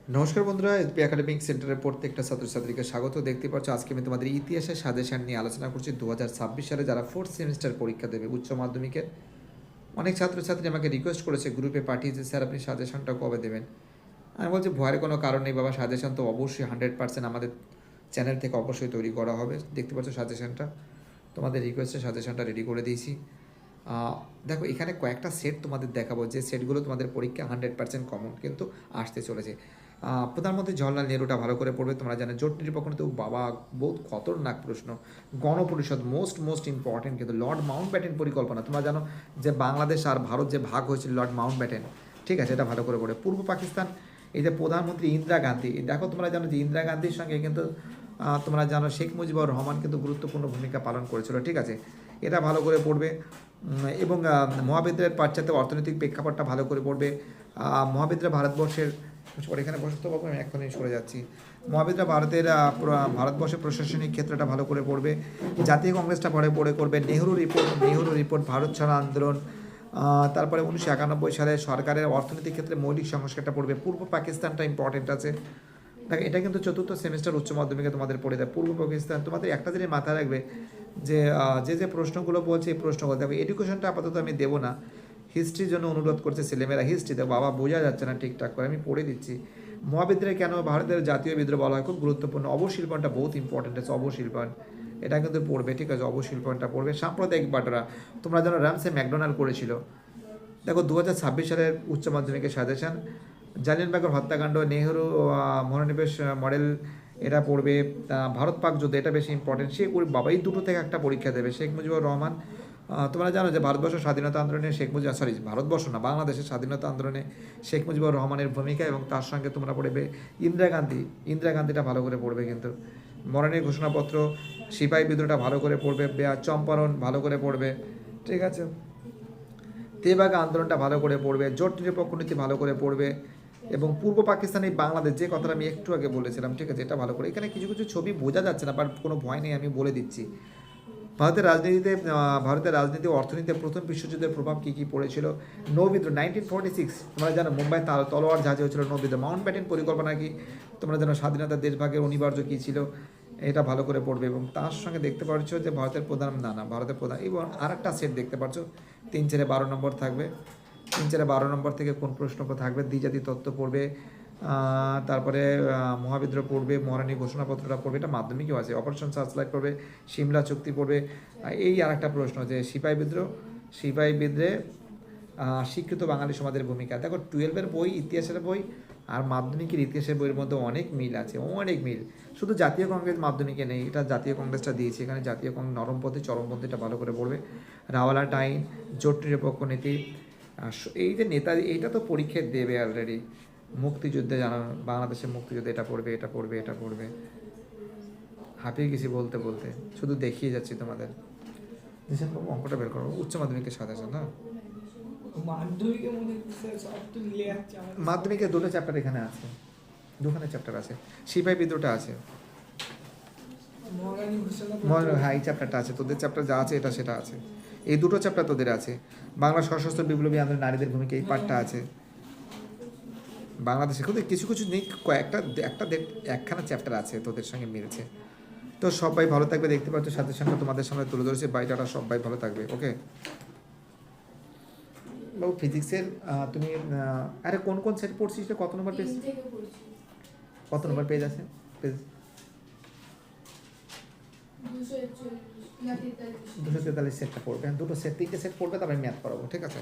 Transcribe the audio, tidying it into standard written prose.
নমস্কার বন্ধুরা, SB academic সেন্টারের প্রত্যেকটা ছাত্রছাত্রীকে স্বাগত। দেখতে পাচ্ছ আজকে আমি তোমাদের ইতিহাসের সাজেশন নিয়ে আলোচনা করছি। 2026 সালে যারা ফোর্থ সেমিস্টার পরীক্ষা দেবে উচ্চ মাধ্যমিকের, অনেক ছাত্রছাত্রী আমাকে রিকোয়েস্ট করেছে, গ্রুপে পাঠিয়েছে, স্যার আপনি সাজেশনটা কবে দেবেন। আমি বলছি ভয়ের কোনো কারণ নেই বাবা, সাজেশন তো অবশ্যই 100% আমাদের চ্যানেল থেকে অবশ্যই তৈরি করা হবে। দেখতে পাচ্ছ সাজেশনটা, তোমাদের রিকোয়েস্টে সাজেশনটা রেডি করে দিয়েছি। দেখো এখানে কয়েকটা সেট তোমাদের দেখাবো, যে সেটগুলো তোমাদের পরীক্ষা 100% কমন কিন্তু আসতে চলেছে। প্রধানমন্ত্রী জওয়াহরলাল নেহরুটা ভালো করে পড়বে। তোমরা জানো জোট নিরপেক্ষ তো বাবা বহুত খতরনাক প্রশ্ন। গণপরিষদ মোস্ট ইম্পর্টেন্ট, কিন্তু লর্ড মাউন্ট ব্যাটেন পরিকল্পনা তোমরা জানো যে বাংলাদেশ আর ভারত যে ভাগ হয়েছিল লর্ড মাউন্ট ব্যাটেন, ঠিক আছে, এটা ভালো করে পড়ে। পূর্ব পাকিস্তান, এই যে প্রধানমন্ত্রী ইন্দিরা গান্ধী, দেখো তোমরা জানো যে ইন্দিরা গান্ধীর সঙ্গে কিন্তু তোমরা জানো শেখ মুজিবুর রহমান কিন্তু গুরুত্বপূর্ণ ভূমিকা পালন করেছিল, ঠিক আছে, এটা ভালো করে পড়বে। এবং মহাবিদ্যালয়ের পাশ্চাত্যে অর্থনৈতিক প্রেক্ষাপটটা ভালো করে পড়বে। মহাবিদ্যালয় ভারতবর্ষের, এখানে বসতে পারবো, আমি এখনই সরে যাচ্ছি। মহাবিদ্যালয় ভারতবর্ষের প্রশাসনিক ক্ষেত্রটা ভালো করে পড়বে। জাতীয় কংগ্রেসটা পড়ে করবে। নেহরু রিপোর্ট, ভারত ছাড়ো আন্দোলন, তারপরে 1991 সালে সরকারের অর্থনৈতিক ক্ষেত্রে মৌলিক সংস্কারটা পড়বে। পূর্ব পাকিস্তানটা ইম্পর্টেন্ট আছে। দেখো এটা কিন্তু চতুর্থ সেমিস্টার উচ্চ মাধ্যমিকে তোমাদের পড়ে দেয়। পূর্ব পাকিস্তান তোমাদের একটা জিনিস মাথায় রাখবে, যে যে প্রশ্নগুলো বলছে এই প্রশ্নগুলো দেখো। এডুকেশনটা আপাতত আমি দেবো না, হিস্ট্রির জন্য অনুরোধ করছে ছেলেমেয়েরা। হিস্ট্রিতে বাবা বোঝা যাচ্ছে না ঠিকঠাক করে, আমি পড়ে দিচ্ছি। মহাবিদ্যালয় কেন ভারতের জাতীয় বিদ্রোহ বলা হয়, খুব গুরুত্বপূর্ণ। অবশিল্পনটা বহুত ইম্পর্টেন্ট আছে, অবশিল্পন এটা কিন্তু পড়বে, ঠিক আছে, অবশিল্পনটা পড়বে। সাম্প্রদায়িক বাটোয়ারা, তোমরা যেন রামসে ম্যাকডোনাল্ড করেছিল। দেখো 2026 সালের উচ্চ মাধ্যমিকের সাজেশন, জালিয়ানবাগের হত্যাকাণ্ড, নেহরু মনোনিবেশ মডেল, এটা পড়বে। ভারত পাক যুদ্ধ, এটা বেশি ইম্পর্টেন্ট। সে বাবা এই দুটো থেকে একটা পরীক্ষা দেবে। শেখ মুজিবুর রহমান, তোমরা জানো যে ভারতবর্ষ স্বাধীনতা আন্দোলনে ভারতবর্ষ না, বাংলাদেশের স্বাধীনতা আন্দোলনে শেখ মুজিবুর রহমানের ভূমিকা, এবং তার সঙ্গে তোমরা পড়বে ইন্দিরা গান্ধীটা ভালো করে পড়বে কিন্তু। মরণের ঘোষণাপত্র, সিপাহী বিদ্রোহটা ভালো করে পড়বে। চম্পারণ ভালো করে পড়বে, ঠিক আছে। তেভাগ আন্দোলনটা ভালো করে পড়বে। জোট নিরপেক্ষ নীতি ভালো করে পড়বে। এবং পূর্ব পাকিস্তানি বাংলাদেশ, যে কথাটা আমি একটু আগে বলেছিলাম, ঠিক আছে, এটা ভালো করে। এখানে কিছু কিছু ছবি বোঝা যাচ্ছে না, বাট কোনো ভয় নেই, আমি বলে দিচ্ছি। ভারতের রাজনীতি ও অর্থনীতিতে প্রথম বিশ্বযুদ্ধের প্রভাব কী কী পড়েছিল। নৌবিদ্রোহ 1946, তোমরা জানো মুম্বাই তলোয়ার জাহাজে হয়েছিল নৌবিদ্রোহ। মাউন্ট ব্যাটেন পরিকল্পনা কি, তোমরা জানো স্বাধীনতা দেশভাগের অনিবার্য কী ছিল, এটা ভালো করে পড়বে। এবং তার সঙ্গে দেখতে পাচ্ছ যে ভারতের প্রধান, এবং আর একটা সেট দেখতে পাচ্ছ 3-12 নম্বর থাকবে। 3-12 নম্বর থেকে কোন প্রশ্ন থাকবে, দ্বিজাতি তত্ত্ব পড়বে। তারপরে মহাবিদ্রোহ পড়বে, মহারানী ঘোষণাপত্রটা পড়বে, এটা মাধ্যমিকও আছে। অপারেশন সার্চলাইট পড়বে, সিমলা চুক্তি পড়বে। এই আর একটা প্রশ্ন, যে সিপাহী বিদ্রোহে শিক্ষিত বাঙালি সমাজের ভূমিকা। দেখো 12-এর বই, ইতিহাসের বই আর মাধ্যমিকের ইতিহাসের বইয়ের মধ্যে অনেক মিল আছে, অনেক মিল। শুধু জাতীয় কংগ্রেস মাধ্যমিকে নেই, এটা জাতীয় কংগ্রেসটা দিয়েছে, এখানে জাতীয় কংগ্রেস নরমপন্থী চরমপন্থীটা ভালো করে পড়বে। রাওয়ালাট আইন, জোট নিরপেক্ষ নীতি, এই যে নেতাজি, এইটা তো পরীক্ষায় দেবে অলরেডি। মুক্তিযুদ্ধে জানো, বাংলাদেশের মুক্তিযুদ্ধে এটা পড়বে। হাঁপিয়ে গেছি বলতে বলতে, শুধু দেখিয়ে যাচ্ছি তোমাদের। অঙ্কটা বের করো, উচ্চ মাধ্যমিকের সাজেশন না। মাধ্যমিকের দুটো চ্যাপ্টার এখানে আছে, দুখানে চ্যাপ্টার আছে। সিপাহী বিদ্রোহটা আছে, হ্যাঁ এই চ্যাপ্টারটা আছে, তোদের চ্যাপ্টার যা আছে এটা সেটা আছে। এই দুটো চ্যাপ্টার তোদের আছে। বাংলা সশস্ত্র বিপ্লবী আন্দোলন, নারীদের ভূমিকা, এই পার্টটা আছে। বাংলাদেশে কিন্তু কিছু কিছু নেই, একখানা চ্যাপ্টার আছে তোদের সঙ্গে মিলছে। তো সবাই ভালো থাকবে, দেখতে পাচ্ছ সাজেশনটা তোমাদের সামনে তুলে ধরেছে। বাইটাটা সবাই ভালো থাকবে, ওকে। বাবু ফিজিক্সের তুমি আরে কোন কোন সেট পড়ছিস, কত নম্বর পেজ, কত নম্বর পেজ আছে, পেজ 243 সেটটা পড়বে। দুটো সেট, 3টে সেট পড়বে, তারপরে ম্যাথ করাবো, ঠিক আছে।